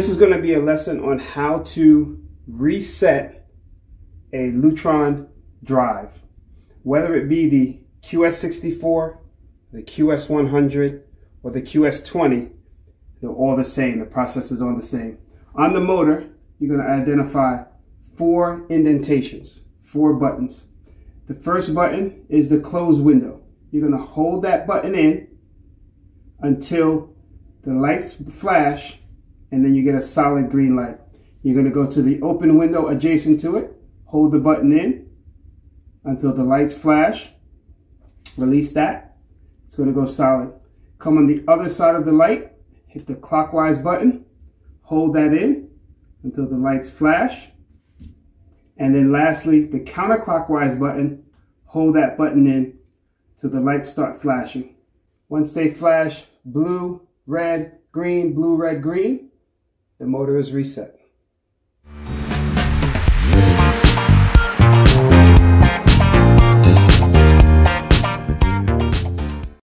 This is going to be a lesson on how to reset a LUTRON drive, whether it be the QS64, the QS100, or the QS20. They're all the same. The process is all the same. On the motor, you're going to identify 4 indentations, 4 buttons. The first button is the close window. You're going to hold that button in until the lights flash, and then you get a solid green light. You're going to go to the open window adjacent to it, hold the button in until the lights flash, release that, it's going to go solid. Come on the other side of the light, hit the clockwise button, hold that in until the lights flash, and then lastly the counterclockwise button, hold that button in till the lights start flashing. Once they flash blue, red, green, blue, red, green, the motor is reset.